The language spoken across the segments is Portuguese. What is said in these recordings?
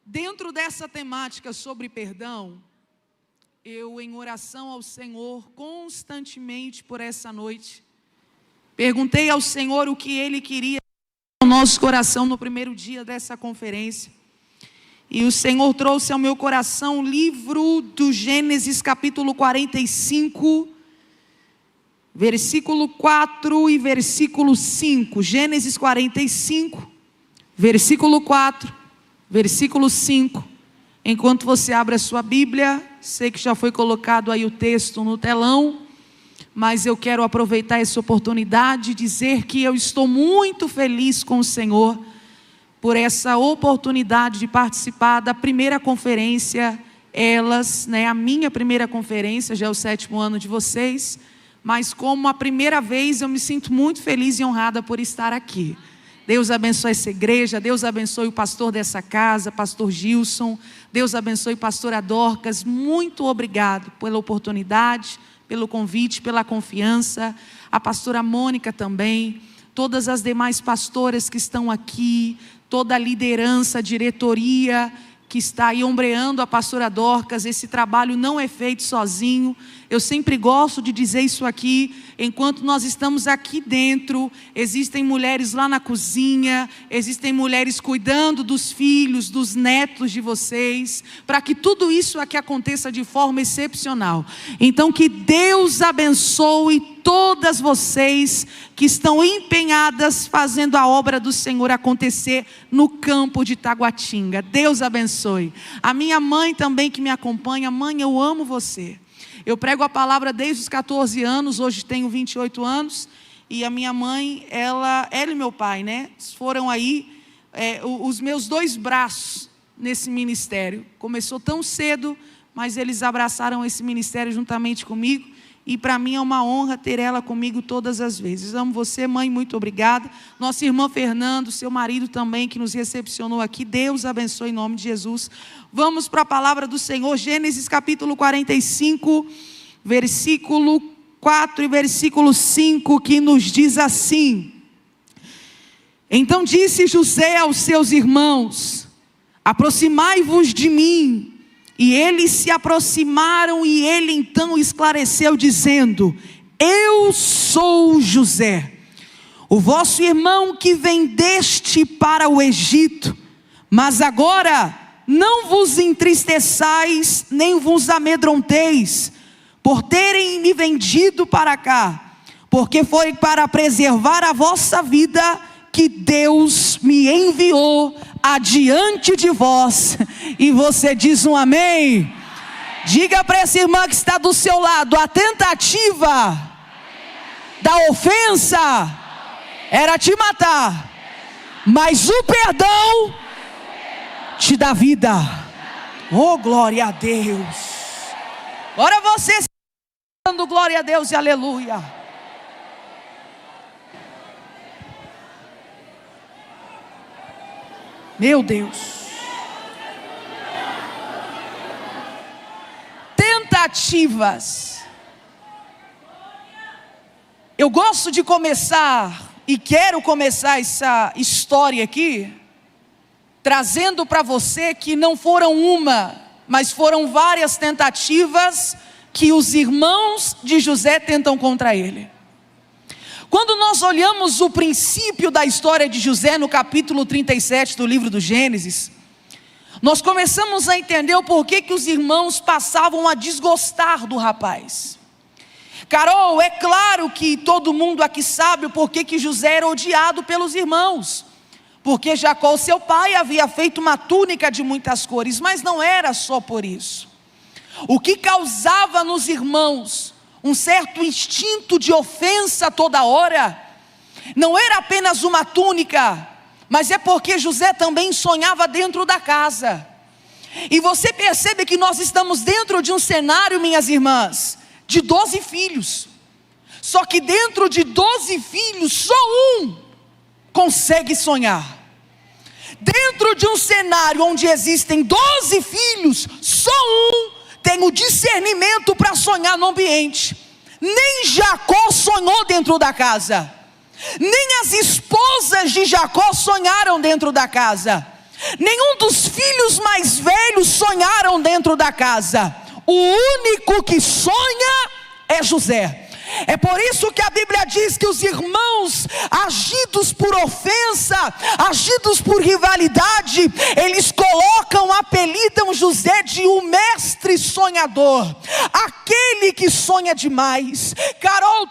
Dentro dessa temática sobre perdão, eu, em oração ao Senhor, constantemente por essa noite, perguntei ao Senhor o que Ele queria no nosso coração no primeiro dia dessa conferência. E o Senhor trouxe ao meu coração o livro do Gênesis, capítulo 45, versículo 4 e versículo 5. Gênesis 45, versículo 4. Versículo 5, enquanto você abre a sua Bíblia, sei que já foi colocado aí o texto no telão, mas eu quero aproveitar essa oportunidade e dizer que eu estou muito feliz com o Senhor, por essa oportunidade de participar da primeira conferência, a minha primeira conferência, já é o 7º ano de vocês, mas como a primeira vez eu me sinto muito feliz e honrada por estar aqui. Deus abençoe essa igreja, Deus abençoe o pastor dessa casa, pastor Gilson, Deus abençoe pastora Dorcas, muito obrigado pela oportunidade, pelo convite, pela confiança, a pastora Mônica também, todas as demais pastoras que estão aqui, toda a liderança, a diretoria que está aí ombreando a pastora Dorcas. Esse trabalho não é feito sozinho. Eu sempre gosto de dizer isso aqui, enquanto nós estamos aqui dentro, existem mulheres lá na cozinha, existem mulheres cuidando dos filhos, dos netos de vocês, para que tudo isso aqui aconteça de forma excepcional. Então que Deus abençoe todas vocês que estão empenhadas fazendo a obra do Senhor acontecer no campo de Taguatinga. Deus abençoe. A minha mãe também que me acompanha, mãe, eu amo você. Eu prego a palavra desde os 14 anos, hoje tenho 28 anos, e a minha mãe, ela e meu pai, foram aí os meus 2 braços nesse ministério. Começou tão cedo, mas eles abraçaram esse ministério juntamente comigo, e para mim é uma honra ter ela comigo todas as vezes. Amo você, mãe, muito obrigada. Nossa irmã Fernando, seu marido também, que nos recepcionou aqui. Deus abençoe em nome de Jesus. Vamos para a palavra do Senhor, Gênesis capítulo 45, versículo 4 e versículo 5, que nos diz assim: Então disse José aos seus irmãos: Aproximai-vos de mim. E eles se aproximaram, e ele então esclareceu, dizendo: Eu sou José, o vosso irmão que vendeste para o Egito. Mas agora não vos entristeçais, nem vos amedronteis, por terem me vendido para cá, porque foi para preservar a vossa vida que Deus me enviou adiante de vós. E você diz um amém? Diga para essa irmã que está do seu lado: a tentativa da ofensa era te matar, mas o perdão te dá vida. Oh, glória a Deus. Agora você dando glória a Deus e aleluia. Meu Deus. Tentativas. Eu gosto de começar, e quero começar essa história aqui, trazendo para você que não foram uma, mas foram várias tentativas que os irmãos de José tentam contra ele. Quando nós olhamos o princípio da história de José no capítulo 37 do livro do Gênesis, nós começamos a entender o porquê que os irmãos passavam a desgostar do rapaz. Carol, é claro que todo mundo aqui sabe o porquê que José era odiado pelos irmãos. Porque Jacó, seu pai, havia feito uma túnica de muitas cores, mas não era só por isso. O que causava nos irmãos um certo instinto de ofensa toda hora, não era apenas uma túnica, mas é porque José também sonhava dentro da casa. E você percebe que nós estamos dentro de um cenário, minhas irmãs, de 12 filhos. Só que dentro de 12 filhos, só um consegue sonhar. Dentro de um cenário onde existem 12 filhos, só um tem o discernimento para sonhar no ambiente. Nem Jacó sonhou dentro da casa, nem as esposas de Jacó sonharam dentro da casa, nenhum dos filhos mais todos sonharam dentro da casa. O único que sonha é José. É por isso que a Bíblia diz que os irmãos, agidos por ofensa, agidos por rivalidade, eles colocam, apelidam José de o mestre sonhador, aquele que sonha demais. Carol,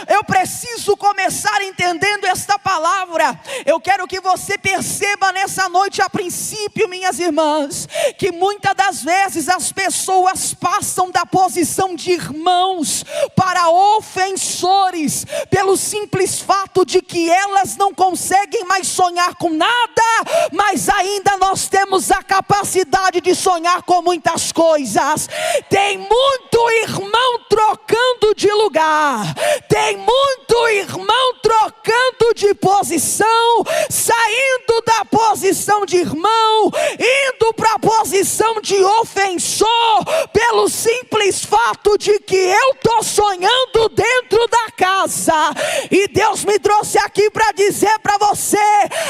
eu preciso começar entendendo esta palavra. Eu quero que você perceba nessa noite, a princípio, minhas irmãs, que muitas das vezes as pessoas passam da posição de irmãos para ofensores, pelo simples fato de que elas não conseguem mais sonhar com nada, mas ainda nós temos a capacidade de sonhar com muitas coisas. Tem muito irmão trocando de lugar, tem muito irmão trocando de posição, saindo da posição de irmão, indo para a posição de ofensor, pelo simples fato de que eu estou sonhando dentro da casa. E Deus me trouxe aqui para dizer para você: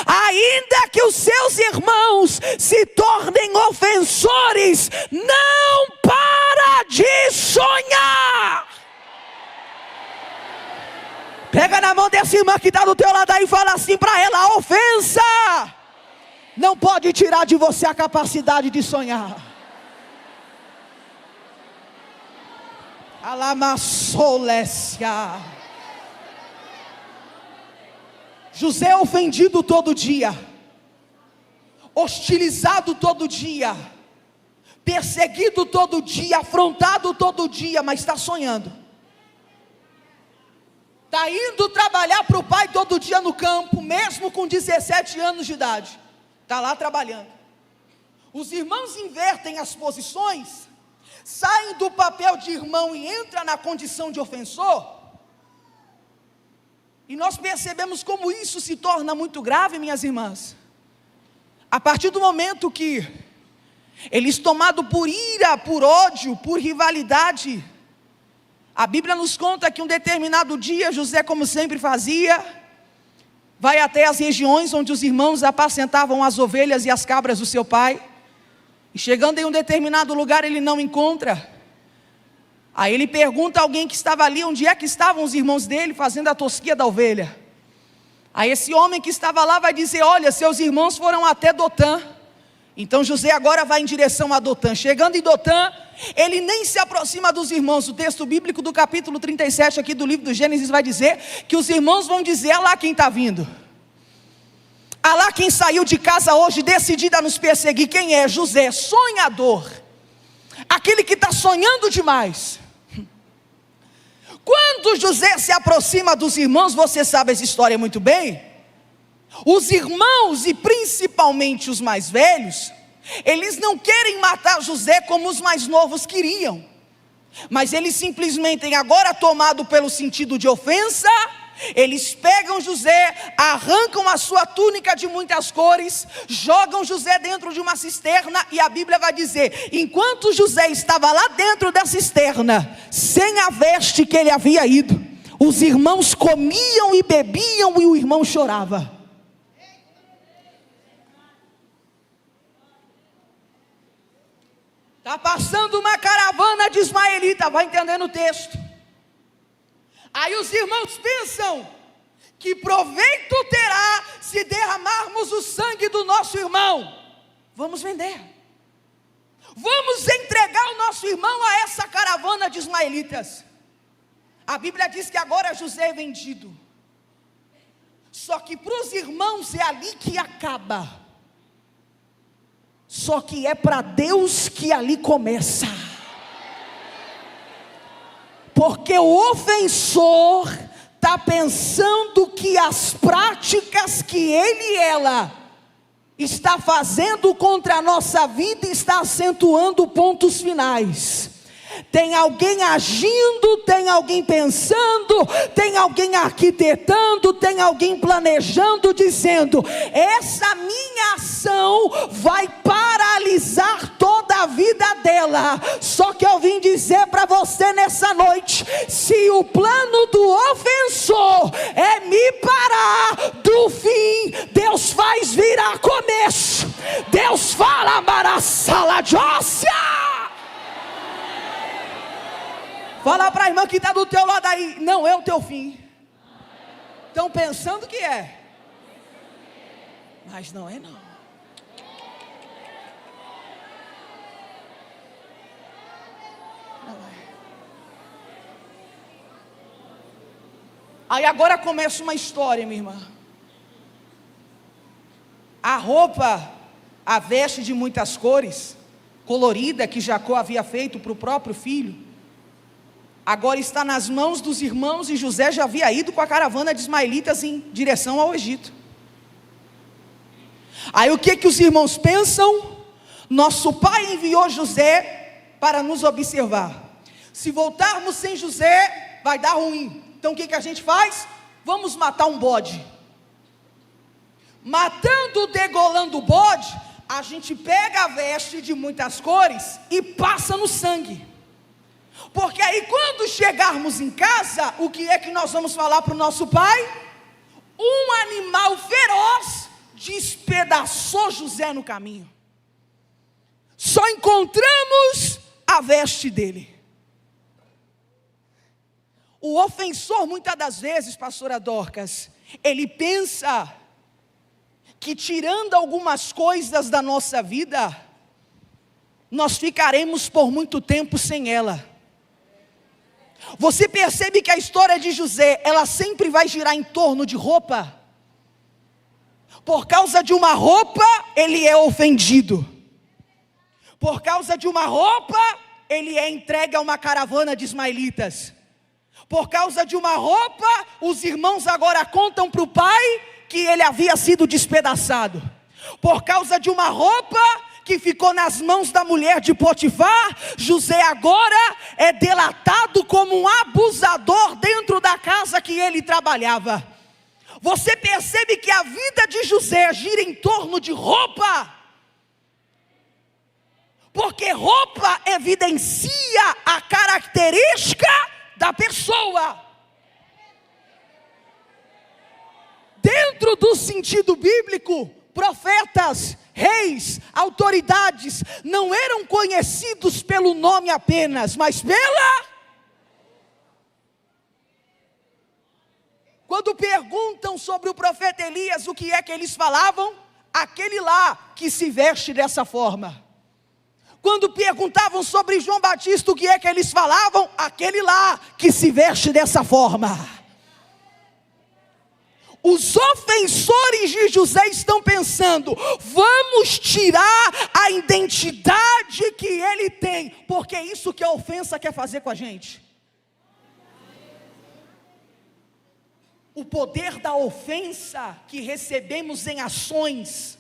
ainda que os seus irmãos se tornem ofensores, não para de sonhar. Pega na mão dessa irmã que está do teu lado aí e fala assim para ela: a ofensa não pode tirar de você a capacidade de sonhar. Alamassolécia. José ofendido todo dia, hostilizado todo dia, perseguido todo dia, afrontado todo dia, mas está sonhando. Está indo trabalhar para o pai todo dia no campo, mesmo com 17 anos de idade. Está lá trabalhando. Os irmãos invertem as posições, saem do papel de irmão e entram na condição de ofensor. E nós percebemos como isso se torna muito grave, minhas irmãs, a partir do momento que eles, tomados por ira, por ódio, por rivalidade, a Bíblia nos conta que um determinado dia, José, como sempre fazia, vai até as regiões onde os irmãos apacentavam as ovelhas e as cabras do seu pai. E chegando em um determinado lugar, ele não encontra. Aí ele pergunta a alguém que estava ali, onde é que estavam os irmãos dele, fazendo a tosquia da ovelha. Aí esse homem que estava lá vai dizer: olha, seus irmãos foram até Dotã. Então José agora vai em direção a Dotã. Chegando em Dotã, ele nem se aproxima dos irmãos. O texto bíblico do capítulo 37 aqui do livro do Gênesis vai dizer que os irmãos vão dizer: olha lá quem está vindo. Ah lá quem saiu de casa hoje decidido a nos perseguir. Quem é? José, sonhador, aquele que está sonhando demais. Quando José se aproxima dos irmãos, você sabe essa história muito bem. Os irmãos, e principalmente os mais velhos, eles não querem matar José como os mais novos queriam, mas eles simplesmente, agora tomado pelo sentido de ofensa, eles pegam José, arrancam a sua túnica de muitas cores, jogam José dentro de uma cisterna. E a Bíblia vai dizer: enquanto José estava lá dentro da cisterna, sem a veste que ele havia ido, os irmãos comiam e bebiam e o irmão chorava. Está passando uma caravana de ismaelita, vai entendendo o texto. Aí os irmãos pensam: que proveito terá se derramarmos o sangue do nosso irmão? Vamos vender, vamos entregar o nosso irmão a essa caravana de ismaelitas. A Bíblia diz que agora José é vendido. Só que para os irmãos é ali que acaba. Só que é para Deus que ali começa. Porque o ofensor está pensando que as práticas que ele e ela está fazendo contra a nossa vida está acentuando pontos finais. Tem alguém agindo, tem alguém pensando, tem alguém arquitetando, tem alguém planejando, dizendo: essa minha ação vai paralisar toda a vida dela. Só que eu vim dizer para você nessa noite: se o plano do ofensor é me parar do fim, Deus faz virar começo. Deus fala: sala de óssea. Fala para a irmã que está do teu lado aí, não é o teu fim. Estão pensando que é, mas não é não. Aí agora começa uma história, minha irmã. A roupa, a veste de muitas cores, colorida, que Jacó havia feito para o próprio filho, agora está nas mãos dos irmãos, e José já havia ido com a caravana de ismaelitas em direção ao Egito. Aí o que os irmãos pensam? Nosso pai enviou José para nos observar. Se voltarmos sem José, vai dar ruim. Então o que a gente faz? Vamos matar um bode. Matando, degolando o bode, a gente pega a veste de muitas cores e passa no sangue. Porque aí quando chegarmos em casa, o que é que nós vamos falar para o nosso pai? Um animal feroz despedaçou José no caminho. Só encontramos a veste dele. O ofensor, muitas das vezes, pastora Dorcas, ele pensa que tirando algumas coisas da nossa vida, nós ficaremos por muito tempo sem ela. Você percebe que a história de José, ela sempre vai girar em torno de roupa. Por causa de uma roupa, ele é ofendido. Por causa de uma roupa, ele é entregue a uma caravana de ismaelitas. Por causa de uma roupa, os irmãos agora contam para o pai que ele havia sido despedaçado. Por causa de uma roupa que ficou nas mãos da mulher de Potifar, José agora é delatado como um abusador dentro da casa que ele trabalhava. Você percebe que a vida de José gira em torno de roupa, porque roupa evidencia a característica da pessoa. Dentro do sentido bíblico, profetas, reis, autoridades não eram conhecidos pelo nome apenas, mas pela... Quando perguntam sobre o profeta Elias, o que é que eles falavam? Aquele lá que se veste dessa forma. Quando perguntavam sobre João Batista, o que é que eles falavam? Aquele lá que se veste dessa forma. Os ofensores de José estão pensando, vamos tirar a identidade que ele tem, porque é isso que a ofensa quer fazer com a gente. O poder da ofensa que recebemos em ações,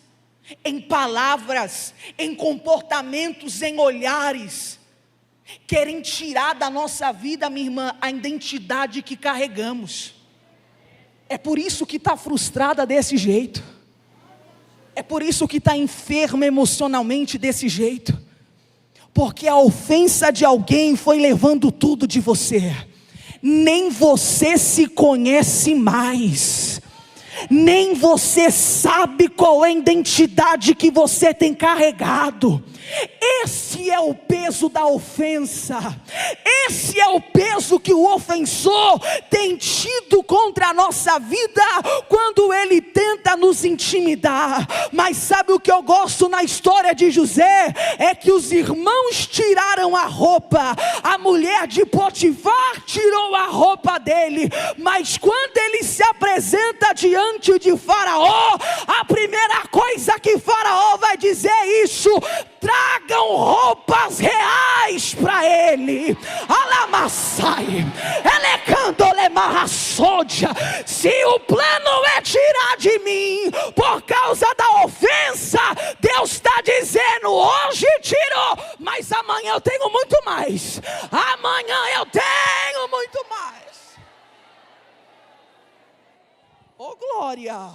em palavras, em comportamentos, em olhares, querem tirar da nossa vida, minha irmã, a identidade que carregamos. É por isso que está frustrada desse jeito. É por isso que está enferma emocionalmente desse jeito. Porque a ofensa de alguém foi levando tudo de você. Nem você se conhece mais. Nem você sabe qual é a identidade que você tem carregado. Esse é o peso da ofensa. Esse é o peso que o ofensor tem tido contra a nossa vida, quando ele tenta nos intimidar. Mas sabe o que eu gosto na história de José? É que os irmãos tiraram a roupa. A mulher de Potifar tirou a roupa dele. Mas quando ele se apresenta diante de Faraó, a primeira coisa que Faraó vai dizer é isso: tragam roupas reais para ele. Alamassai, elecandolemarraçodia. Se o plano é tirar de mim por causa da ofensa, Deus está dizendo: hoje tirou, mas amanhã eu tenho muito mais. Amanhã eu tenho muito mais. Oh glória.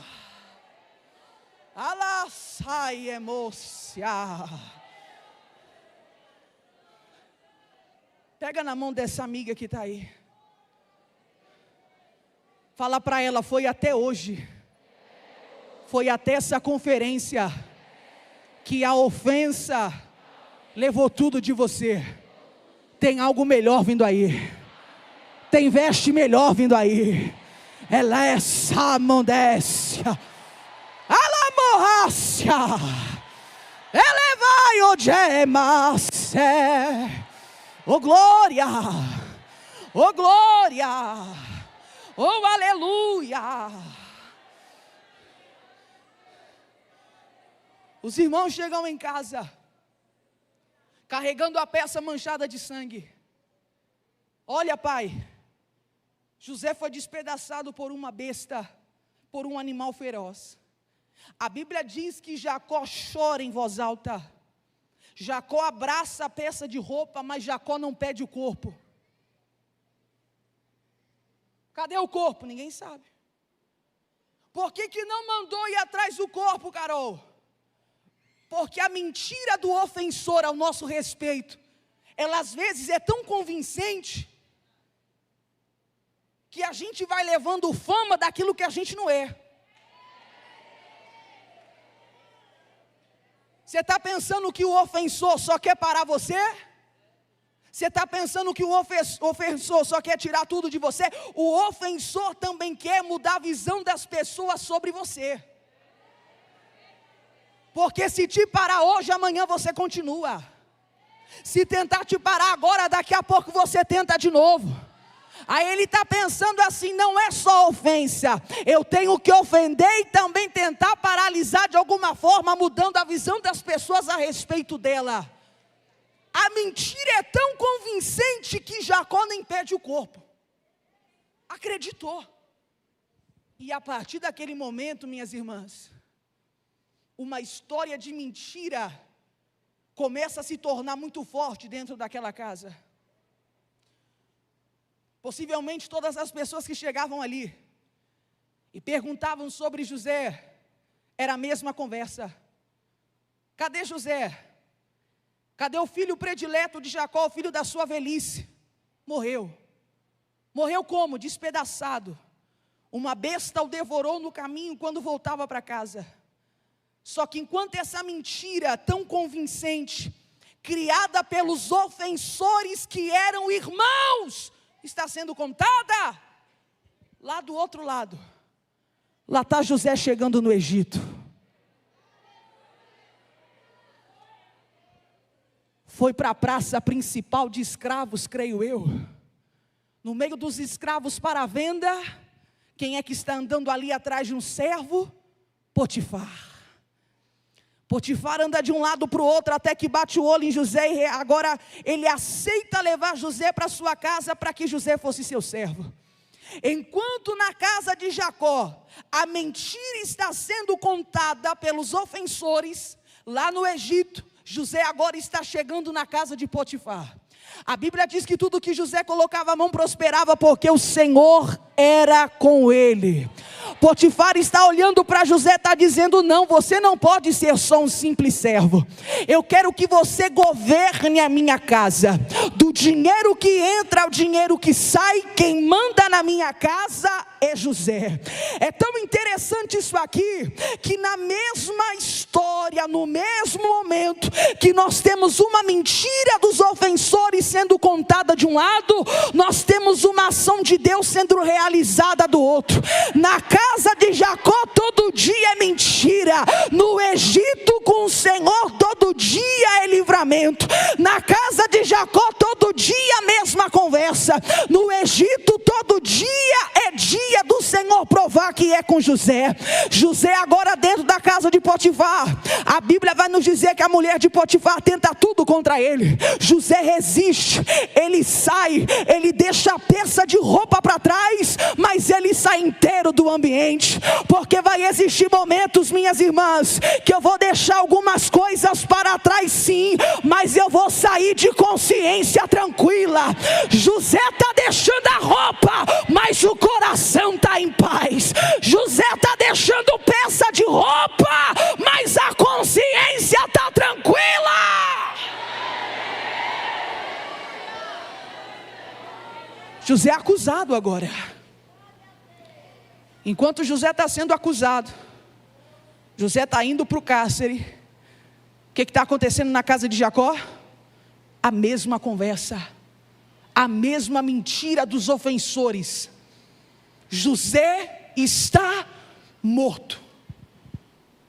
Alassai emocia. Pega na mão dessa amiga que está aí. Fala para ela: foi até hoje. Foi até essa conferência que a ofensa levou tudo de você. Tem algo melhor vindo aí. Tem veste melhor vindo aí. Ela é samondécia. Alamorrácia. Ela vai o gemasse. Oh glória. Oh glória. Oh aleluia. Os irmãos chegam em casa carregando a peça manchada de sangue. Olha, pai, José foi despedaçado por uma besta, por um animal feroz. A Bíblia diz que Jacó chora em voz alta. Jacó abraça a peça de roupa, mas Jacó não pede o corpo. Cadê o corpo? Ninguém sabe. Por que não mandou ir atrás do corpo, Carol? Porque a mentira do ofensor ao nosso respeito, ela às vezes é tão convincente, que a gente vai levando fama daquilo que a gente não é. Você está pensando que o ofensor só quer parar você? Você está pensando que o ofensor só quer tirar tudo de você? O ofensor também quer mudar a visão das pessoas sobre você. Porque se te parar hoje, amanhã você continua. Se tentar te parar agora, daqui a pouco você tenta de novo. Aí ele está pensando assim, não é só ofensa, eu tenho que ofender e também tentar paralisar de alguma forma, mudando a visão das pessoas a respeito dela. A mentira é tão convincente que Jacó nem perde o corpo. Acreditou. E a partir daquele momento, minhas irmãs, uma história de mentira começa a se tornar muito forte dentro daquela casa. Possivelmente todas as pessoas que chegavam ali e perguntavam sobre José, era a mesma conversa. Cadê José? Cadê o filho predileto de Jacó, o filho da sua velhice? Morreu. Morreu como? Despedaçado. Uma besta o devorou no caminho quando voltava para casa. Só que enquanto essa mentira tão convincente, criada pelos ofensores que eram irmãos, está sendo contada, lá do outro lado, lá está José chegando no Egito. Foi para a praça principal de escravos, creio eu. No meio dos escravos para a venda, quem é que está andando ali atrás de um servo? Potifar. Potifar anda de um lado para o outro até que bate o olho em José e agora ele aceita levar José para sua casa para que José fosse seu servo. Enquanto na casa de Jacó a mentira está sendo contada pelos ofensores, lá no Egito, José agora está chegando na casa de Potifar. A Bíblia diz que tudo que José colocava a mão prosperava porque o Senhor era com ele. Potifar está olhando para José, está dizendo, não, você não pode ser só um simples servo. Eu quero que você governe a minha casa. Do dinheiro que entra ao dinheiro que sai, quem manda na minha casa é José. É tão interessante isso aqui, que na mesma história, no mesmo momento que nós temos uma mentira dos ofensores sendo contada de um lado, nós temos uma ação de Deus sendo realizada do outro. Na casa de Jacó todo dia é mentira, no Egito com o Senhor todo dia é livramento. Na casa de Jacó todo dia a mesma conversa, no Egito todo dia é dia do Senhor provar que é com José. José agora dentro da casa de Potifar, a Bíblia vai nos dizer que a mulher de Potifar tenta tudo contra ele. José resiste, ele sai, ele deixa a peça de roupa para trás, mas ele sai inteiro do ambiente, porque vai existir momentos, minhas irmãs, que eu vou deixar algumas coisas para trás sim, mas eu vou sair de consciência tranquila. José está deixando a roupa, mas o coração está em paz. José está deixando peça de roupa, mas a consciência está tranquila. José é acusado agora. Enquanto José está sendo acusado, José está indo para o cárcere, que está acontecendo na casa de Jacó? A mesma conversa, a mesma mentira dos ofensores. José está morto.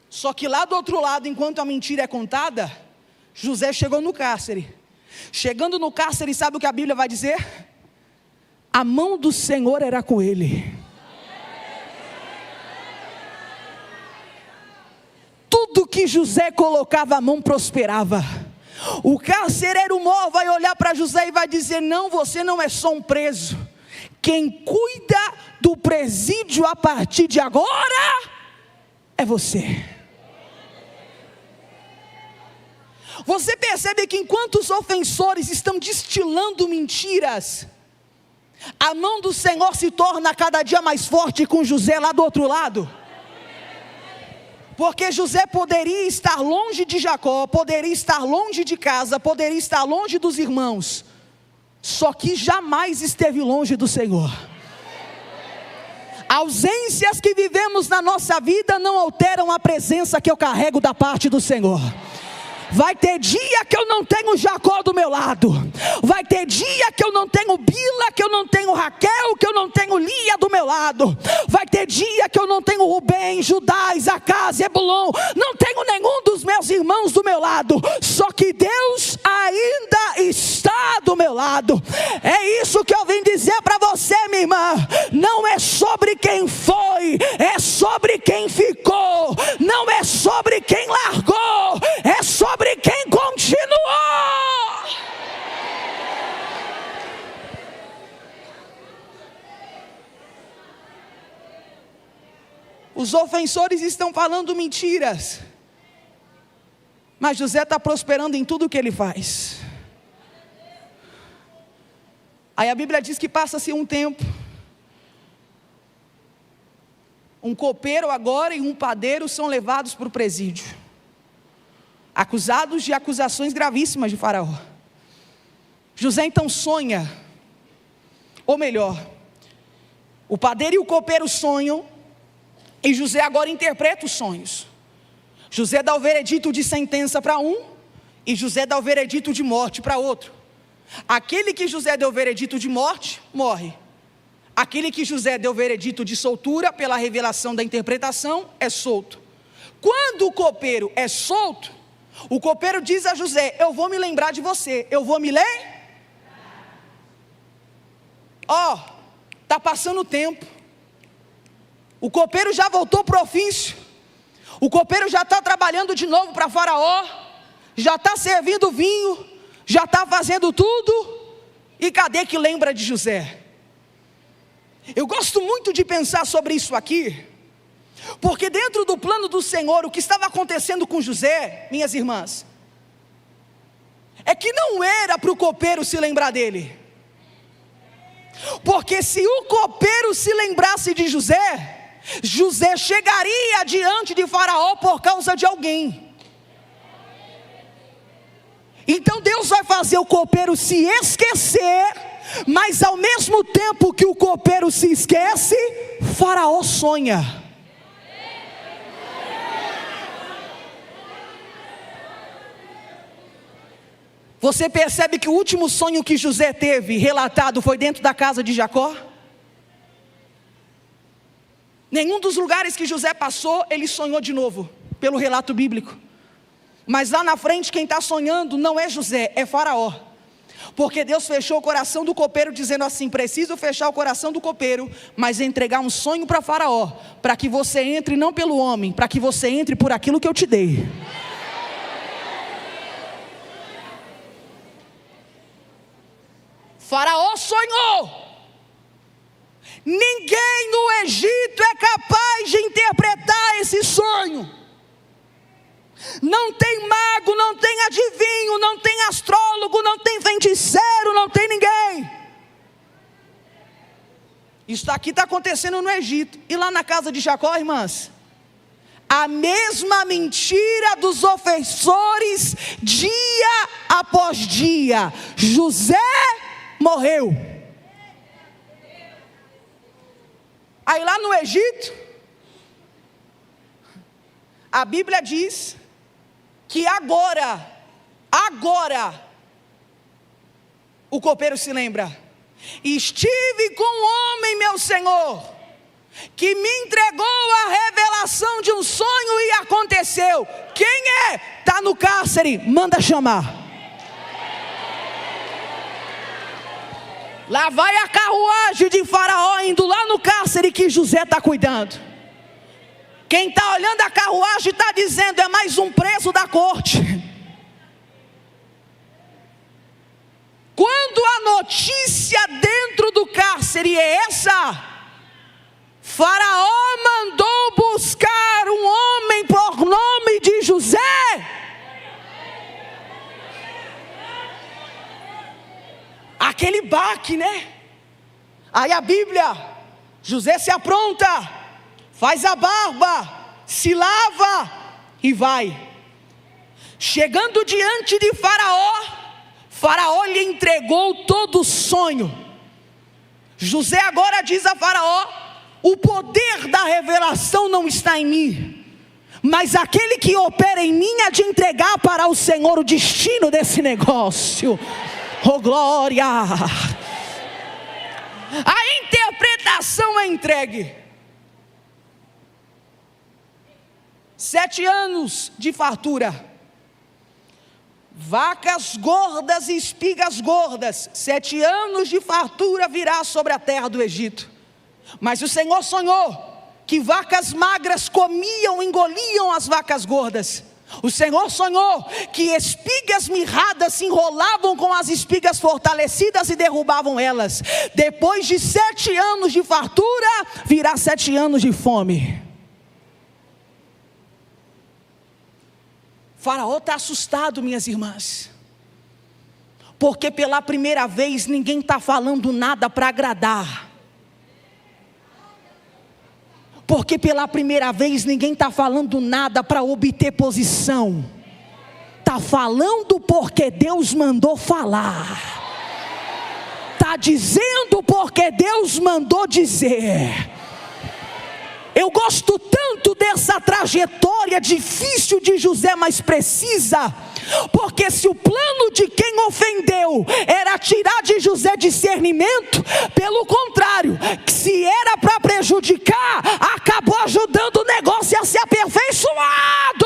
Só que lá do outro lado, enquanto a mentira é contada, José chegou no cárcere. Chegando no cárcere, sabe o que a Bíblia vai dizer? A mão do Senhor era com ele. Tudo que José colocava a mão prosperava. O carcereiro mor vai olhar para José e vai dizer: não, você não é só um preso. Quem cuida do presídio a partir de agora é você. Você percebe que enquanto os ofensores estão destilando mentiras, a mão do Senhor se torna cada dia mais forte com José lá do outro lado. Porque José poderia estar longe de Jacó, poderia estar longe de casa, poderia estar longe dos irmãos, só que jamais esteve longe do Senhor. Ausências que vivemos na nossa vida não alteram a presença que eu carrego da parte do Senhor. Vai ter dia que eu não tenho Jacó do meu lado. Vai ter dia que eu não tenho Bila, que eu não tenho Raquel, que eu não tenho Lia do meu lado. Vai ter dia que eu não tenho Rubem, Judá, Isacar, Zebulon. Não tenho nenhum dos meus irmãos do meu lado. Só que Deus ainda está do meu lado. É isso que eu vim dizer para você, minha irmã. Não é sobre quem foi, é sobre quem ficou. Não é sobre quem largou, é sobre quem continuou. Os ofensores estão falando mentiras, mas José está prosperando em tudo que ele faz. Aí a Bíblia diz que passa-se um tempo, um copeiro agora e um padeiro são levados para o presídio, acusados de acusações gravíssimas de Faraó. José então sonha, ou melhor, o padeiro e o copeiro sonham, e José agora interpreta os sonhos. José dá o veredito de sentença para um, e José dá o veredito de morte para outro. Aquele que José deu o veredito de morte, morre. Aquele que José deu o veredito de soltura, pela revelação da interpretação, é solto. Quando o copeiro é solto, o copeiro diz a José: eu vou me lembrar de você, eu vou me ler. Está passando o tempo, o copeiro já voltou para o ofício, o copeiro já está trabalhando de novo para Faraó, já está servindo vinho, já está fazendo tudo, e cadê que lembra de José? Eu gosto muito de pensar sobre isso aqui, porque dentro do plano do Senhor, o que estava acontecendo com José, minhas irmãs, é que não era para o copeiro se lembrar dele, porque se o copeiro se lembrasse de José, José chegaria diante de Faraó por causa de alguém. Então Deus vai fazer o copeiro se esquecer, mas ao mesmo tempo que o copeiro se esquece, Faraó sonha. Você percebe que o último sonho que José teve relatado foi dentro da casa de Jacó? Nenhum dos lugares que José passou, ele sonhou de novo, pelo relato bíblico. Mas lá na frente quem está sonhando não é José, é Faraó. Porque Deus fechou o coração do copeiro dizendo assim: preciso fechar o coração do copeiro, mas entregar um sonho para Faraó, para que você entre não pelo homem, para que você entre por aquilo que eu te dei. Faraó sonhou. Ninguém no Egito é capaz de interpretar esse sonho. Não tem mago, não tem adivinho, não tem astrólogo, não tem feiticeiro, não tem ninguém. Isso aqui está acontecendo no Egito. E lá na casa de Jacó, irmãs, a mesma mentira dos ofensores, dia após dia. José morreu. Aí lá no Egito, a Bíblia diz que agora, o copeiro se lembra: estive com um homem, meu senhor, que me entregou a revelação de um sonho e aconteceu. Quem é? Está no cárcere, manda chamar. Lá vai a carruagem de Faraó indo lá no cárcere que José está cuidando. Quem está olhando a carruagem está dizendo: é mais um preso da corte. Quando a notícia dentro do cárcere é essa: Faraó mandou buscar um homem por nome de José. Aquele baque, né? Aí a Bíblia: José se apronta, faz a barba, se lava e vai. Chegando diante de Faraó lhe entregou todo o sonho. José agora diz a Faraó: o poder da revelação não está em mim, mas aquele que opera em mim é de entregar para o Senhor o destino desse negócio. Oh glória! A interpretação é entregue. 7 anos de fartura, vacas gordas e espigas gordas. 7 anos de fartura virá sobre a terra do Egito. Mas o Senhor sonhou que vacas magras comiam, engoliam as vacas gordas. O Senhor sonhou que espigas mirradas se enrolavam com as espigas fortalecidas e derrubavam elas. Depois de 7 anos de fartura, virá 7 anos de fome. Faraó está assustado, minhas irmãs, porque pela primeira vez ninguém está falando nada para agradar. Porque pela primeira vez ninguém está falando nada para obter posição. Está falando porque Deus mandou falar. Está dizendo porque Deus mandou dizer. Eu gosto tanto dessa trajetória difícil de José, mas precisa. Porque se o plano de quem ofendeu era tirar de José discernimento, pelo contrário, se era para prejudicar, acabou ajudando o negócio a ser aperfeiçoado.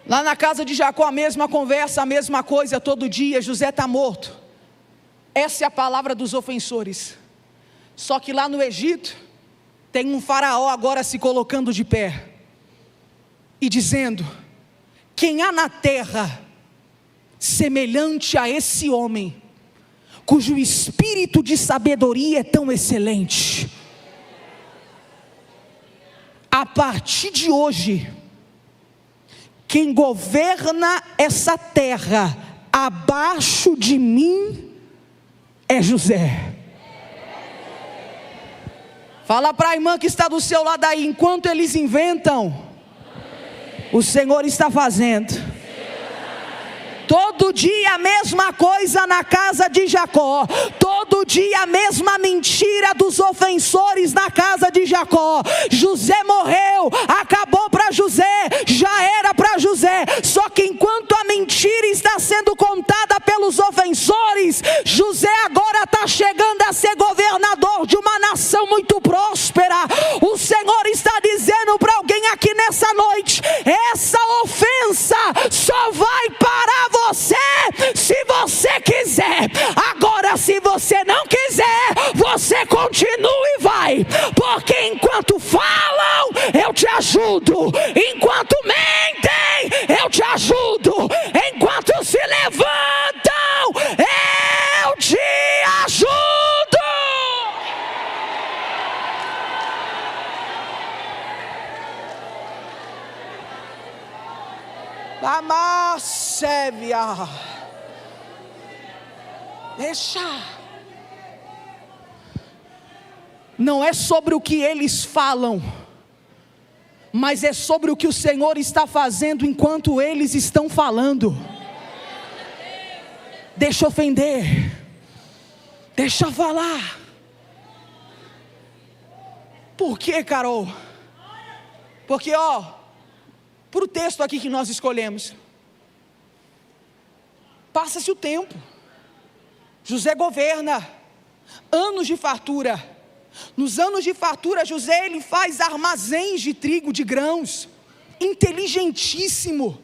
Lá na casa de Jacó a mesma conversa, a mesma coisa todo dia. José está morto. Essa é a palavra dos ofensores. Só que lá no Egito tem um faraó agora se colocando de pé e dizendo: quem há na terra semelhante a esse homem, cujo espírito de sabedoria é tão excelente? A partir de hoje, quem governa essa terra abaixo de mim é José. Fala para a irmã que está do seu lado aí: enquanto eles inventam, o Senhor está fazendo. Todo dia a mesma coisa na casa de Jacó. Todo dia a mesma mentira dos ofensores na casa de Jacó. José morreu, acabou para José, já era para José. Só que enquanto a mentira está sendo contada pelos ofensores, José agora está chegando a ser governador de uma nação muito próspera. O Senhor está dizendo para alguém aqui nessa noite: essa ofensa só vai parar você se você quiser. Agora, se você não quiser, você continua e vai. Porque enquanto falam, eu te ajudo. Enquanto mentem, eu te ajudo. Enquanto se levantam, eu te ajudo. Amassévia. Deixa. Não é sobre o que eles falam, mas é sobre o que o Senhor está fazendo enquanto eles estão falando. Deixa ofender, Deixa eu falar. Por quê, Carol? Porque, para o texto aqui que nós escolhemos, passa-se o tempo, José governa, anos de fartura. Nos anos de fartura, José ele faz armazéns de trigo, de grãos, inteligentíssimo,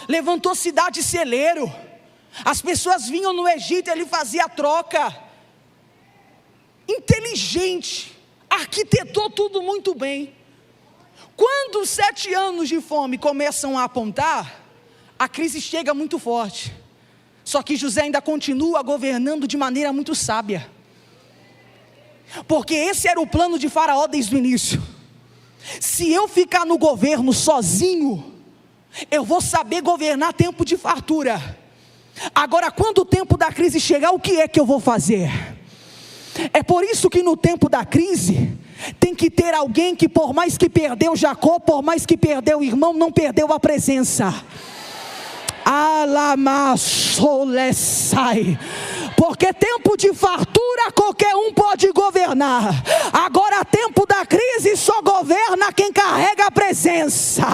levantou cidade celeiro, as pessoas vinham no Egito, ele fazia a troca, inteligente, arquitetou tudo muito bem. Quando os 7 anos de fome começam a apontar, a crise chega muito forte, só que José ainda continua governando de maneira muito sábia, porque esse era o plano de Faraó desde o início. Se eu ficar no governo sozinho, eu vou saber governar tempo de fartura. Agora, quando o tempo da crise chegar, o que é que eu vou fazer? É por isso que no tempo da crise, tem que ter alguém que por mais que perdeu Jacó, por mais que perdeu o irmão, não perdeu a presença. Alamassolessai. Porque tempo de fartura qualquer um pode governar. Agora tempo da crise só governa quem carrega a presença.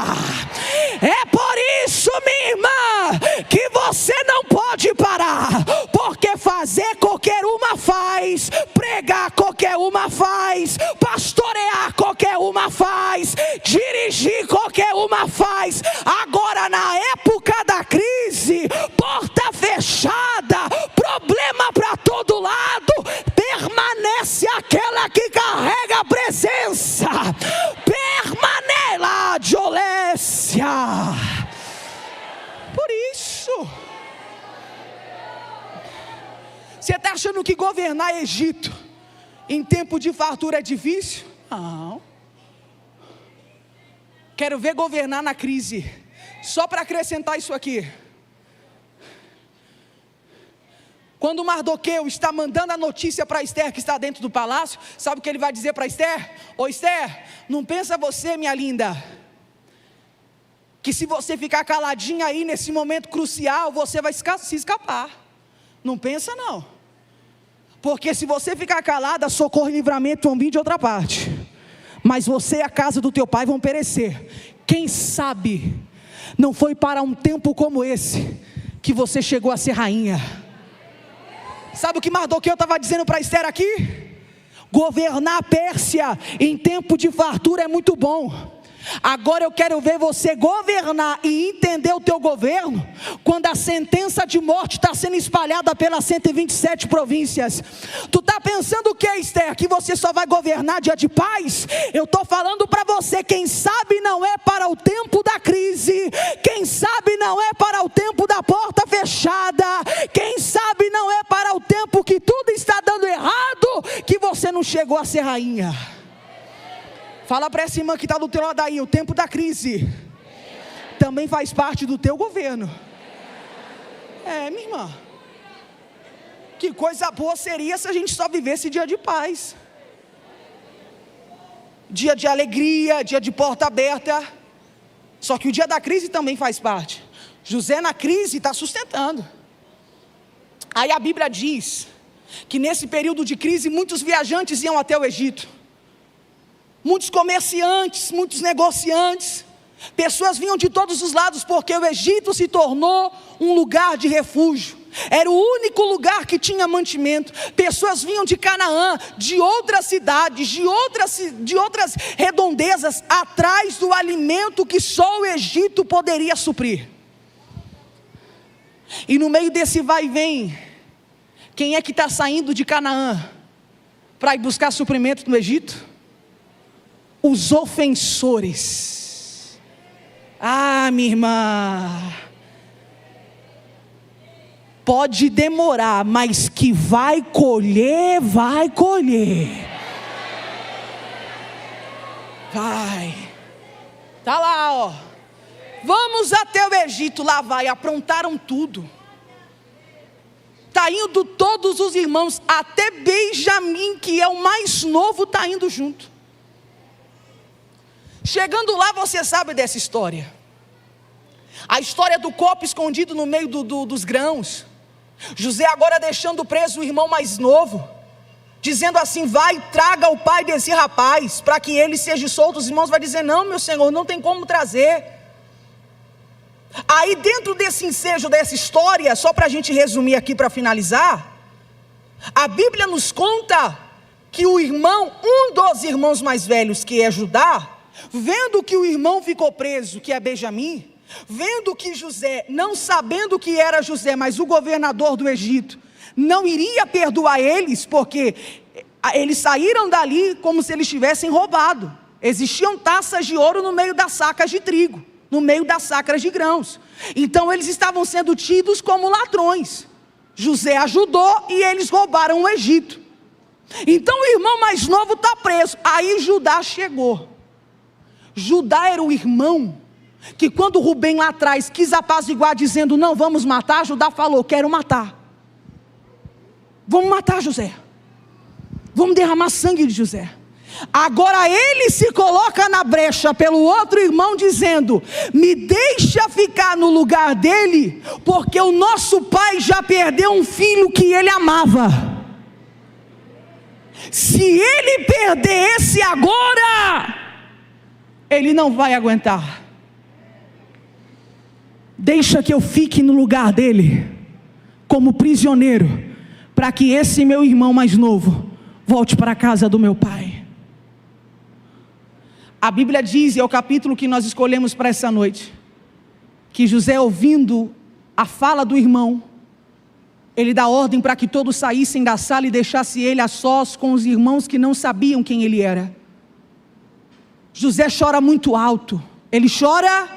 É por isso, minha irmã, que você não pode parar. Porque fazer qualquer uma faz, pregar qualquer uma faz, pastorear qualquer uma faz, dirigir qualquer uma faz. Agora na época da crise, porta fechada, problema para todo lado, permanece aquela que carrega a presença, permanece lá de Olécia. Por isso, você está achando que governar Egito em tempo de fartura é difícil? Não. Quero ver governar na crise. Só para acrescentar isso aqui, quando Mardoqueu está mandando a notícia para Esther que está dentro do palácio, sabe o que ele vai dizer para Esther? Ô Esther, não pensa você, minha linda, que se você ficar caladinha aí nesse momento crucial, você vai se escapar. Não pensa não, porque se você ficar calada, socorro e livramento vão vir de outra parte, mas você e a casa do teu pai vão perecer. Quem sabe não foi para um tempo como esse que você chegou a ser rainha. Sabe o que Mardoqueu estava dizendo para Esther aqui? Governar a Pérsia em tempo de fartura é muito bom. Agora eu quero ver você governar e entender o teu governo quando a sentença de morte está sendo espalhada pelas 127 províncias. Tu está pensando o que, Esther? Que você só vai governar dia de paz? Eu estou falando para você, quem sabe não é para o tempo da crise, quem sabe não é para o tempo da porta fechada, quem sabe não é para o tempo que tudo está dando errado, que você não chegou a ser rainha. Fala para essa irmã que está do teu lado aí, o tempo da crise também faz parte do teu governo. Minha irmã, que coisa boa seria se a gente só vivesse dia de paz, dia de alegria, dia de porta aberta. Só que o dia da crise também faz parte. José na crise está sustentando. Aí a Bíblia diz que nesse período de crise muitos viajantes iam até o Egito, muitos comerciantes, muitos negociantes, pessoas vinham de todos os lados, porque o Egito se tornou um lugar de refúgio, era o único lugar que tinha mantimento. Pessoas vinham de Canaã, de outras cidades, de outras redondezas, atrás do alimento que só o Egito poderia suprir. E no meio desse vai e vem, quem é que está saindo de Canaã para ir buscar suprimento no Egito? Os ofensores. Minha irmã, pode demorar, mas que vai colher, vai colher. Vai. Tá lá, ó. Vamos até o Egito, lá vai, aprontaram tudo. Está indo todos os irmãos, até Benjamim, que é o mais novo, está indo junto. Chegando lá, você sabe dessa história. A história do copo escondido no meio dos grãos. José agora deixando preso o irmão mais novo, dizendo assim: vai, traga o pai desse rapaz, para que ele seja solto. Os irmãos vão dizer: não, meu senhor, não tem como trazer. Aí dentro desse ensejo dessa história, só para a gente resumir aqui para finalizar, a Bíblia nos conta que o irmão, um dos irmãos mais velhos, que é Judá, vendo que o irmão ficou preso, que é Benjamim, vendo que José, não sabendo que era José, mas o governador do Egito, não iria perdoar eles, porque eles saíram dali como se eles tivessem roubado. Existiam taças de ouro no meio das sacas de trigo, no meio das sacras de grãos. Então eles estavam sendo tidos como ladrões. José ajudou e eles roubaram o Egito. Então o irmão mais novo está preso. Aí Judá chegou. Judá era o irmão que quando Rubem lá atrás quis apaziguar dizendo: não, vamos matar, Judá falou: quero matar. Vamos matar José. Vamos derramar sangue de José. Agora ele se coloca na brecha pelo outro irmão dizendo: me deixa ficar no lugar dele, porque o nosso pai já perdeu um filho que ele amava. Se ele perder esse agora, ele não vai aguentar. Deixa que eu fique no lugar dele, como prisioneiro, para que esse meu irmão mais novo volte para a casa do meu pai. A Bíblia diz, e é o capítulo que nós escolhemos para essa noite, que José, ouvindo a fala do irmão, ele dá ordem para que todos saíssem da sala e deixasse ele a sós com os irmãos que não sabiam quem ele era. José chora muito alto. Ele chora.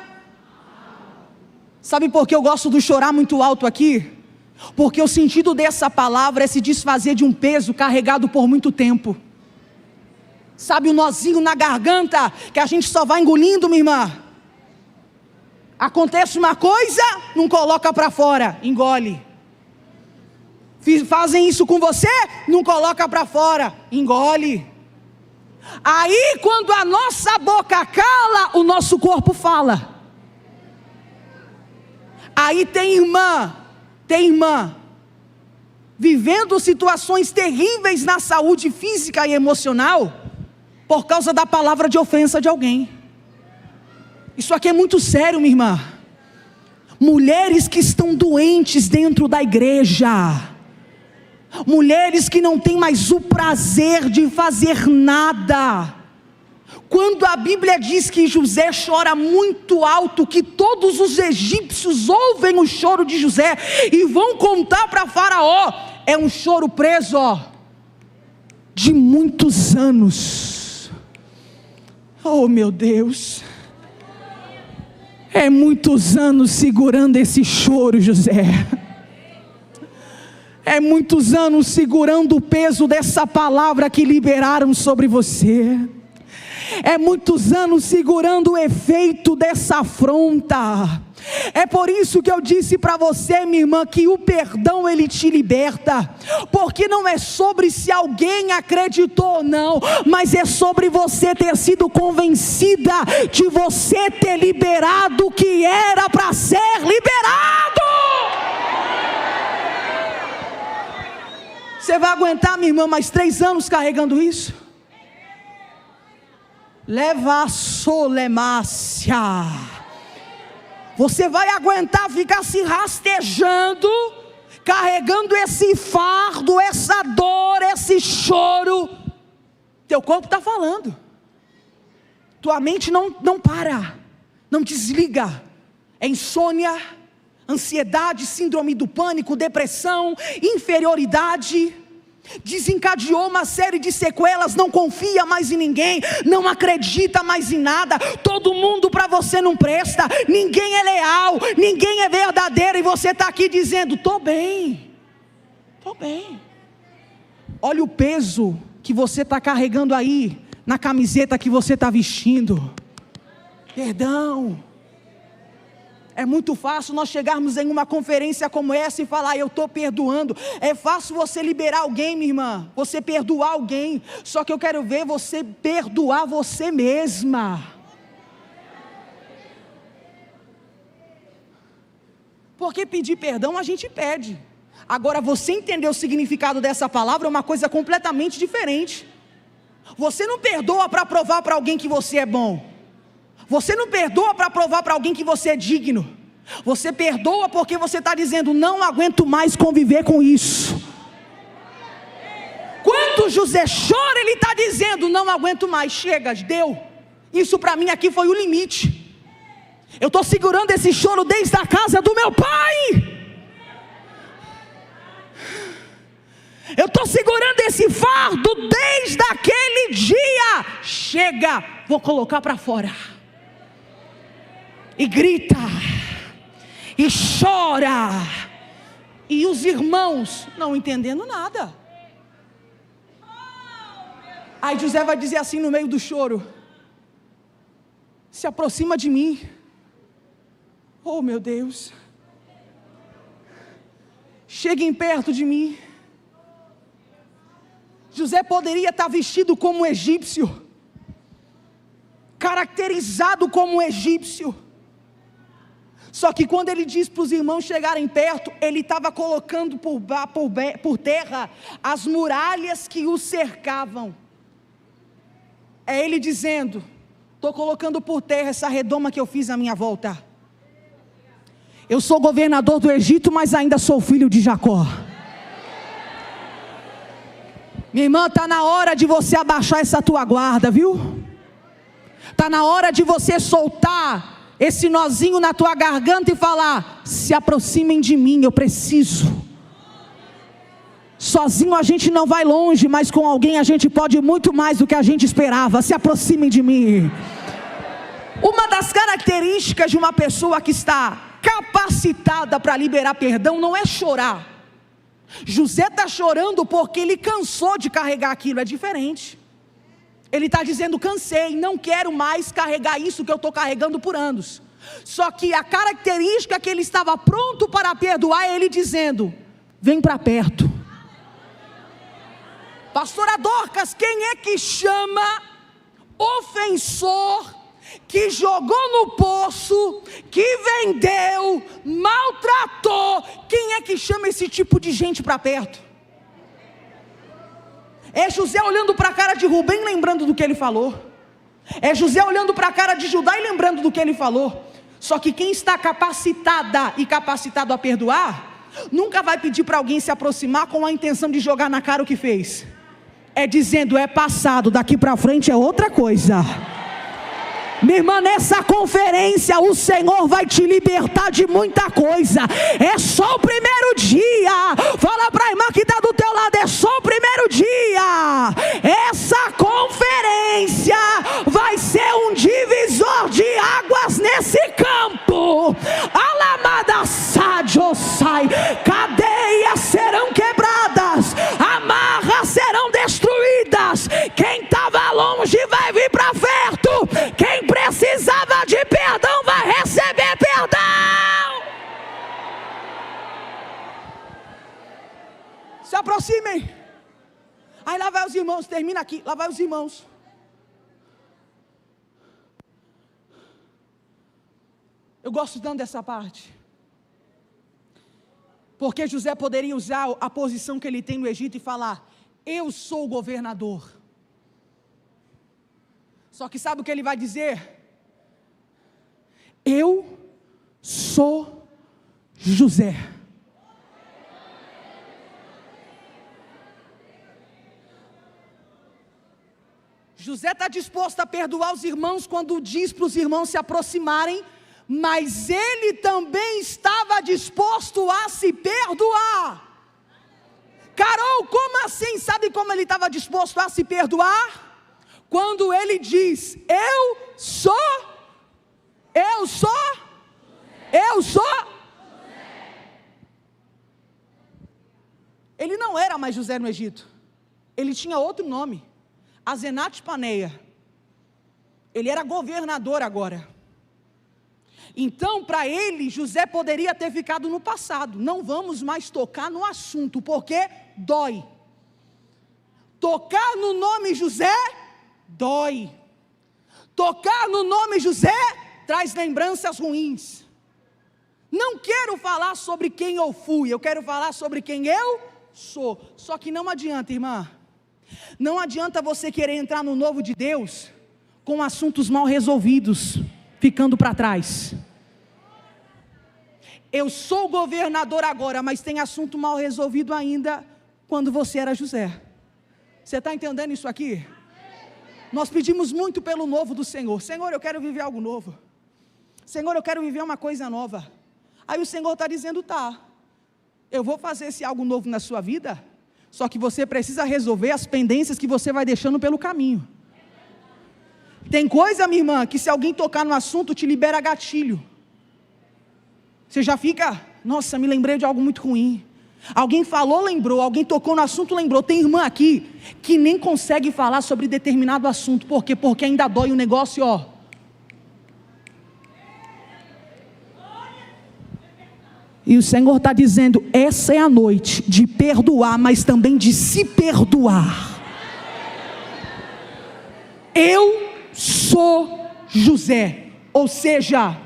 Sabe por que eu gosto do chorar muito alto aqui? Porque o sentido dessa palavra é se desfazer de um peso carregado por muito tempo. Sabe o nozinho na garganta que a gente só vai engolindo, minha irmã? Acontece uma coisa, não coloca para fora, engole. Fazem isso com você, não coloca para fora, engole. Aí quando a nossa boca cala, o nosso corpo fala. Aí tem irmã, vivendo situações terríveis na saúde física e emocional, por causa da palavra de ofensa de alguém. Isso aqui é muito sério, minha irmã. Mulheres que estão doentes dentro da igreja, mulheres que não têm mais o prazer de fazer nada. Quando a Bíblia diz que José chora muito alto, que todos os egípcios ouvem o choro de José e vão contar para Faraó, é um choro preso, de muitos anos. Oh meu Deus, é muitos anos segurando esse choro, José. É muitos anos segurando o peso dessa palavra que liberaram sobre você. É muitos anos segurando o efeito dessa afronta. É por isso que eu disse para você, minha irmã, que o perdão ele te liberta, porque não é sobre se alguém acreditou ou não, mas é sobre você ter sido convencida de você ter liberado o que era para ser liberado. Você vai aguentar, minha irmã, mais 3 anos carregando isso? Leva a solemácia. Você vai aguentar ficar se rastejando, carregando esse fardo, essa dor, esse choro? Teu corpo está falando. Tua mente não para, não desliga. É insônia, ansiedade, síndrome do pânico, depressão, inferioridade. Desencadeou uma série de sequelas. Não confia mais em ninguém, não acredita mais em nada. Todo mundo para você não presta, ninguém é leal, ninguém é verdadeiro. E você está aqui dizendo: estou bem. Olha o peso que você está carregando aí na camiseta que você está vestindo. Perdão. É muito fácil nós chegarmos em uma conferência como essa e falar: eu estou perdoando. É fácil você liberar alguém, minha irmã, você perdoar alguém. Só que eu quero ver você perdoar você mesma. Porque pedir perdão a gente pede. Agora, você entender o significado dessa palavra é uma coisa completamente diferente. Você não perdoa para provar para alguém que você é bom. Você não perdoa para provar para alguém que você é digno. Você perdoa porque você está dizendo: não aguento mais conviver com isso. Quando José chora, ele está dizendo: não aguento mais, chega, deu. Isso para mim aqui foi o limite. Eu estou segurando esse choro desde a casa do meu pai. Eu estou segurando esse fardo desde aquele dia. Chega, vou colocar para fora. E grita, e chora. E os irmãos não entendendo nada. Aí José vai dizer assim no meio do choro: se aproxima de mim. Oh, meu Deus. Cheguem perto de mim. José poderia estar vestido como um egípcio, caracterizado como um egípcio. Só que quando ele diz para os irmãos chegarem perto, ele estava colocando por terra as muralhas que o cercavam. É ele dizendo: estou colocando por terra essa redoma que eu fiz à minha volta. Eu sou governador do Egito, mas ainda sou filho de Jacó. Minha irmã, está na hora de você abaixar essa tua guarda, viu? Está na hora de você soltar esse nozinho na tua garganta e falar: se aproximem de mim, eu preciso. Sozinho a gente não vai longe, mas com alguém a gente pode muito mais do que a gente esperava. Se aproximem de mim. Uma das características de uma pessoa que está capacitada para liberar perdão não é chorar. José está chorando porque ele cansou de carregar aquilo, é diferente. Ele está dizendo: cansei, não quero mais carregar isso que eu estou carregando por anos. Só que a característica que ele estava pronto para perdoar é ele dizendo: vem para perto. Pastora Dorcas, quem é que chama ofensor, que jogou no poço, que vendeu, maltratou? Quem é que chama esse tipo de gente para perto? É José olhando para a cara de Rubem, lembrando do que ele falou. É José olhando para a cara de Judá e lembrando do que ele falou. Só que quem está capacitada e capacitado a perdoar, nunca vai pedir para alguém se aproximar com a intenção de jogar na cara o que fez. É dizendo: é passado, daqui para frente é outra coisa. Minha irmã, nessa conferência o Senhor vai te libertar de muita coisa. É só o primeiro dia. Fala para a irmã que está do teu lado: é só o primeiro dia. Essa conferência vai ser um divisor de águas nesse campo. Alamada sai, cadeias serão quebradas, amarras serão destruídas. Quem estava longe vai vir para perto. Quem precisava de perdão vai receber perdão. Se aproximem. Aí lá vai os irmãos, termina aqui, lá vai os irmãos. Eu gosto tanto dessa parte, porque José poderia usar a posição que ele tem no Egito e falar: eu sou o governador. Só que sabe o que ele vai dizer? Eu sou José. José está disposto a perdoar os irmãos quando diz para os irmãos se aproximarem, mas ele também estava disposto a se perdoar. Carol, como assim? Sabe como ele estava disposto a se perdoar? Quando ele diz: eu sou. Ele não era mais José no Egito. Ele tinha outro nome, Asenat Paneia. Ele era governador agora. Então, para ele, José poderia ter ficado no passado. Não vamos mais tocar no assunto, porque dói. Tocar no nome José dói. Tocar no nome José traz lembranças ruins. Não quero falar sobre quem eu fui, eu quero falar sobre quem eu sou. Só que não adianta, irmã. Não adianta você querer entrar no novo de Deus com assuntos mal resolvidos, ficando para trás. Eu sou governador agora, mas tem assunto mal resolvido ainda quando você era José. Você está entendendo isso aqui? Nós pedimos muito pelo novo do Senhor. Senhor, eu quero viver algo novo. Senhor, eu quero viver uma coisa nova. Aí o Senhor está dizendo, tá, eu vou fazer esse algo novo na sua vida, só que você precisa resolver as pendências que você vai deixando pelo caminho. Tem coisa, minha irmã, que se alguém tocar no assunto, te libera gatilho. Você já fica, nossa, me lembrei de algo muito ruim. Alguém falou, lembrou, alguém tocou no assunto, lembrou. Tem irmã aqui que nem consegue falar sobre determinado assunto. Por quê? Porque ainda dói o negócio, ó. E o Senhor está dizendo, essa é a noite de perdoar, mas também de se perdoar. Eu sou José, ou seja,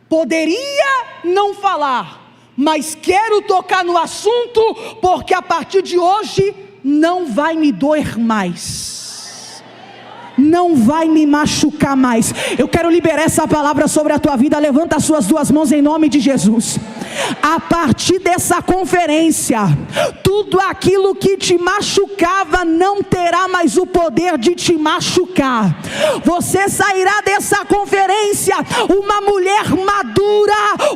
poderia não falar, mas quero tocar no assunto, porque a partir de hoje não vai me doer mais. Não vai me machucar mais. Eu quero liberar essa palavra sobre a tua vida. Levanta as suas duas mãos em nome de Jesus. A partir dessa conferência, tudo aquilo que te machucava não terá mais o poder de te machucar. Você sairá dessa conferência uma mulher madura,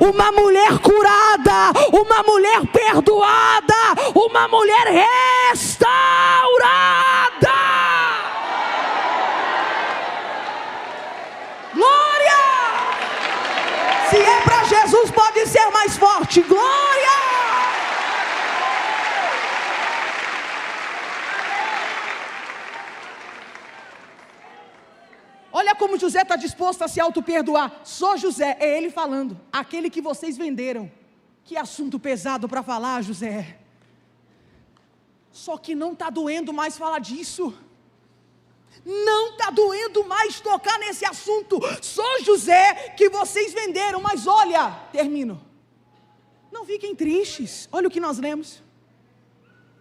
uma mulher curada, uma mulher perdoada, uma mulher restaurada. Glória! Se é para Jesus, pode ser mais forte. Glória! Olha como José está disposto a se auto-perdoar. Sou José, é ele falando. Aquele que vocês venderam. Que assunto pesado para falar, José. Só que não está doendo mais falar disso. Não está doendo mais tocar nesse assunto. Sou José que vocês venderam, mas olha, termino. Não fiquem tristes. Olha o que nós lemos.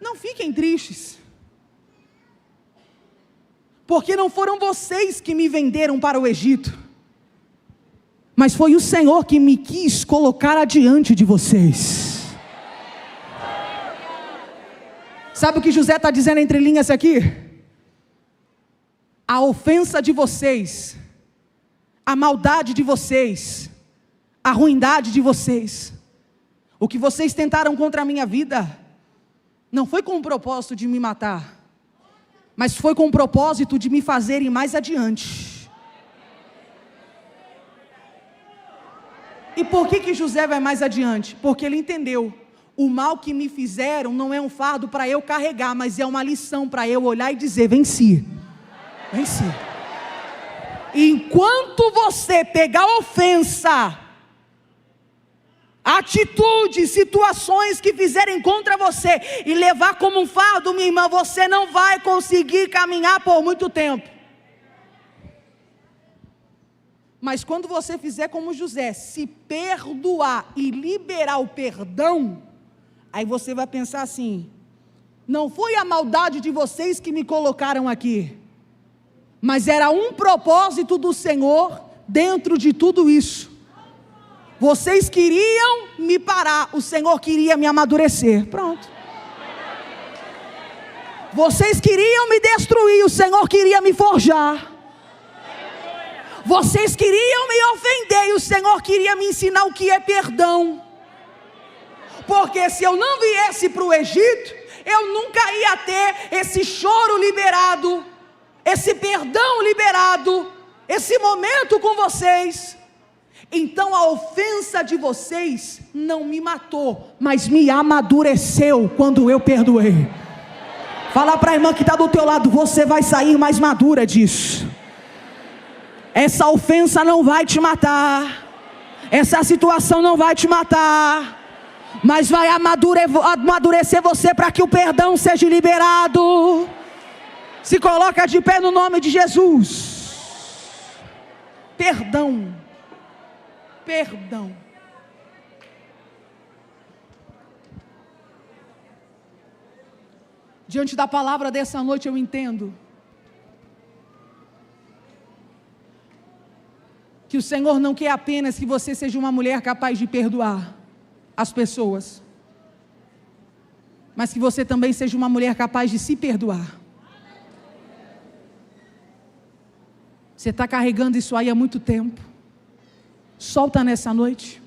Não fiquem tristes. Porque não foram vocês que me venderam para o Egito, mas foi o Senhor que me quis colocar adiante de vocês. Sabe o que José está dizendo entre linhas aqui? A ofensa de vocês, a maldade de vocês, a ruindade de vocês, o que vocês tentaram contra a minha vida, não foi com o propósito de me matar, mas foi com o propósito de me fazerem mais adiante. E por que José vai mais adiante? Porque ele entendeu, o mal que me fizeram não é um fardo para eu carregar, mas é uma lição para eu olhar e dizer, venci. Venci. Enquanto você pegar ofensa, atitudes, situações que fizerem contra você e levar como um fardo, minha irmã, você não vai conseguir caminhar por muito tempo. Mas quando você fizer como José, se perdoar e liberar o perdão, aí você vai pensar assim, não foi a maldade de vocês que me colocaram aqui, mas era um propósito do Senhor dentro de tudo isso. Vocês queriam me parar, o Senhor queria me amadurecer. Pronto. Vocês queriam me destruir, o Senhor queria me forjar. Vocês queriam me ofender, e o Senhor queria me ensinar o que é perdão. Porque se eu não viesse para o Egito, eu nunca ia ter esse choro liberado, esse perdão liberado, esse momento com vocês. Então a ofensa de vocês não me matou, mas me amadureceu quando eu perdoei. Fala para a irmã que está do teu lado, você vai sair mais madura disso. Essa ofensa não vai te matar, essa situação não vai te matar, mas vai amadurecer você para que o perdão seja liberado. Se coloca de pé no nome de Jesus. Perdão. Perdão. Diante da palavra dessa noite eu entendo que o Senhor não quer apenas que você seja uma mulher capaz de perdoar as pessoas, mas que você também seja uma mulher capaz de se perdoar. Você está carregando isso aí há muito tempo. Solta nessa noite.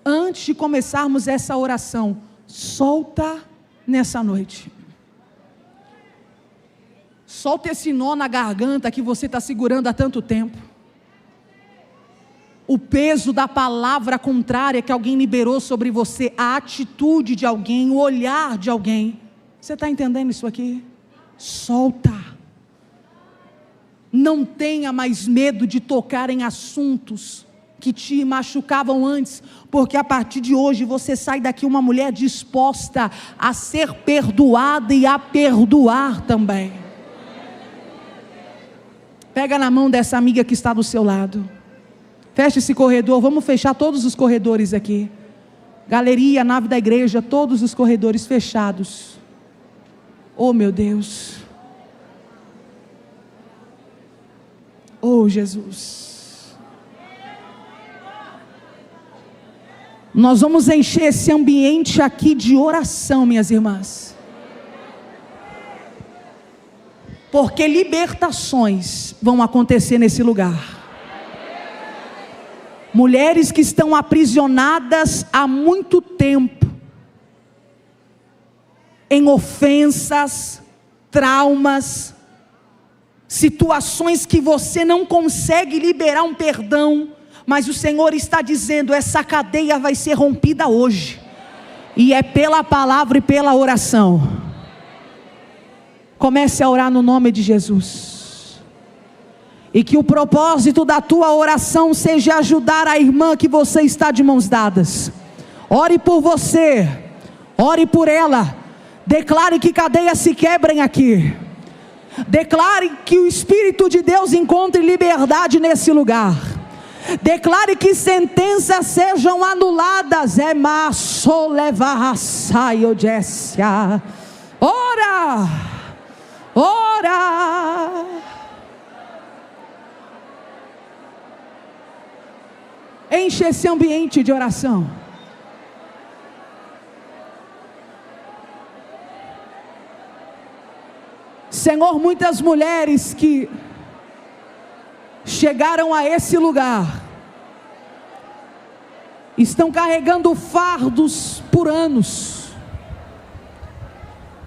Antes de começarmos essa oração, solta nessa noite. Solta esse nó na garganta que você está segurando há tanto tempo. O peso da palavra contrária que alguém liberou sobre você, a atitude de alguém, o olhar de alguém. Você está entendendo isso aqui? Solta. Não tenha mais medo de tocar em assuntos que te machucavam antes, porque a partir de hoje você sai daqui uma mulher disposta a ser perdoada e a perdoar também. Pega na mão dessa amiga que está do seu lado. Fecha esse corredor, vamos fechar todos os corredores aqui. Galeria, nave da igreja, todos os corredores fechados. Oh meu Deus. Oh Jesus. Nós vamos encher esse ambiente aqui de oração, minhas irmãs. Porque libertações vão acontecer nesse lugar. Mulheres que estão aprisionadas há muito tempo, em ofensas, traumas, situações que você não consegue liberar um perdão, mas o Senhor está dizendo, essa cadeia vai ser rompida hoje, e é pela palavra e pela oração. Comece a orar no nome de Jesus, e que o propósito da tua oração seja ajudar a irmã que você está de mãos dadas. Ore por você, ore por ela, declare que cadeias se quebrem aqui, declare que o Espírito de Deus encontre liberdade nesse lugar, declare que sentenças sejam anuladas. Ora, ora. Enche esse ambiente de oração. Senhor, muitas mulheres que chegaram a esse lugar estão carregando fardos por anos,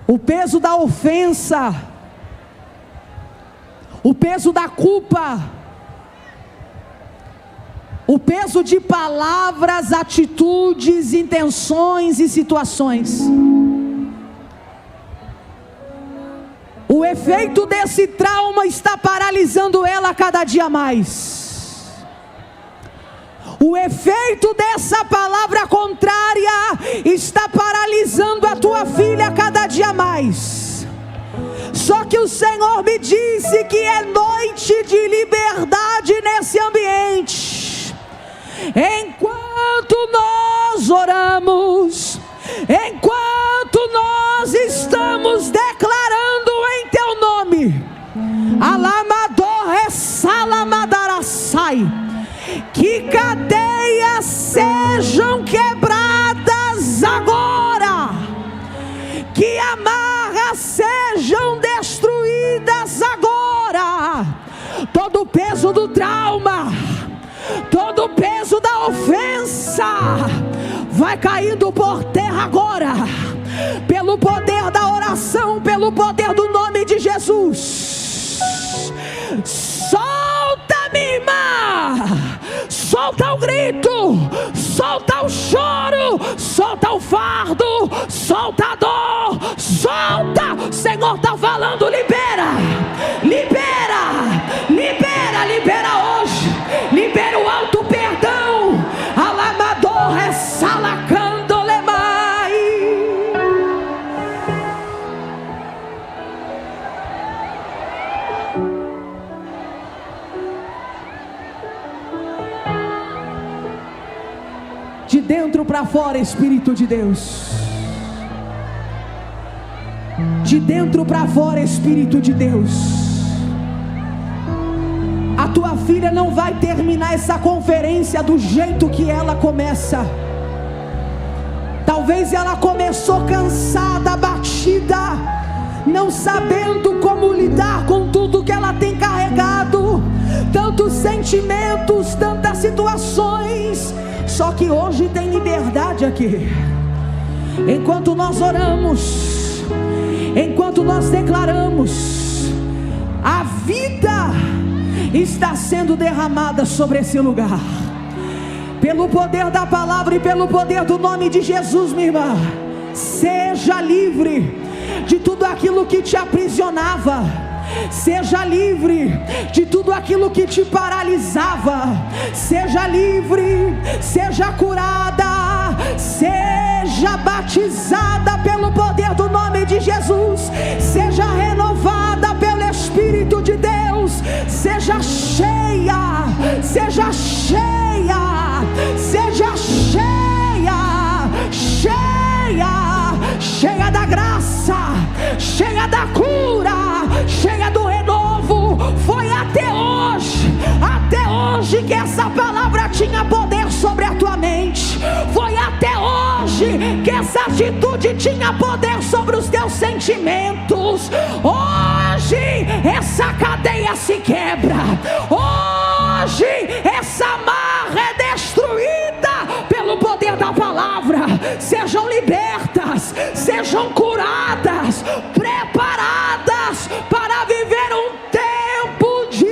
o peso da ofensa, o peso da culpa, o peso de palavras, atitudes, intenções e situações. O efeito desse trauma está paralisando ela cada dia mais. O efeito dessa palavra contrária está paralisando a tua filha cada dia mais. Só que o Senhor me disse que é noite de liberdade nesse ambiente. Enquanto nós oramos, enquanto nós estamos declarando em teu nome, Alamador Resalamadarassai, que cadeias sejam quebradas agora, que amarras sejam destruídas agora. Todo o peso do trauma, todo o peso da ofensa vai caindo por terra agora, pelo poder da oração, pelo poder do nome de Jesus. Solta, minha irmã, solta o grito, solta o choro, solta o fardo, solta a dor, solta. O Senhor está falando, libera, libera, libera, libera hoje, libera o alto perdão. Alamador ressalacando lemai. De dentro para fora, Espírito de Deus. de dentro para fora, Espírito de Deus. A tua filha não vai terminar essa conferência do jeito que ela começa. Talvez ela começou cansada, abatida, não sabendo como lidar com tudo que ela tem carregado, tantos sentimentos, tantas situações. Só que hoje tem liberdade aqui. Enquanto nós oramos, enquanto nós declaramos, a vida está sendo derramada sobre esse lugar, pelo poder da palavra e pelo poder do nome de Jesus. Minha irmã, seja livre de tudo aquilo que te aprisionava, seja livre de tudo aquilo que te paralisava, seja livre, seja curada, seja batizada pelo poder do nome de Jesus, seja renovada pelo Espírito de Deus, seja cheia, seja cheia, seja cheia, cheia, cheia da graça, cheia da cura, cheia do renovo. Foi até hoje que essa palavra tinha poder sobre a tua mente. Foi até hoje que essa atitude tinha poder sobre os teus sentimentos. Hoje essa cadeia se quebra. Hoje essa amarra é destruída pelo poder da palavra. Sejam libertas, sejam curadas, preparadas para viver um tempo de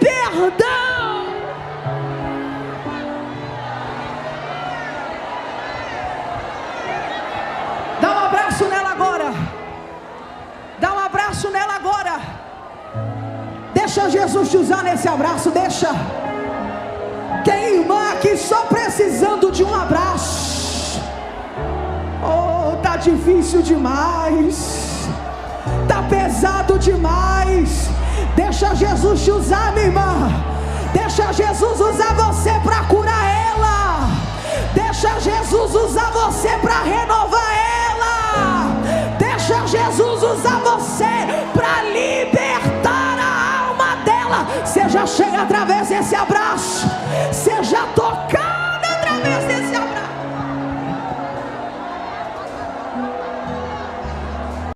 perdão. Dá um abraço nela agora. Dá um abraço nela agora. Deixa Jesus te usar nesse abraço. Deixa. Tem irmã aqui só precisando de um abraço. Oh, tá difícil demais, tá pesado demais. Deixa Jesus te usar, minha irmã. Deixa Jesus usar você para curar ela. Deixa Jesus usar você para renovar ela. Deixa Jesus usar você para libertar a alma dela. Seja cheia através desse abraço. Seja tocada através desse abraço.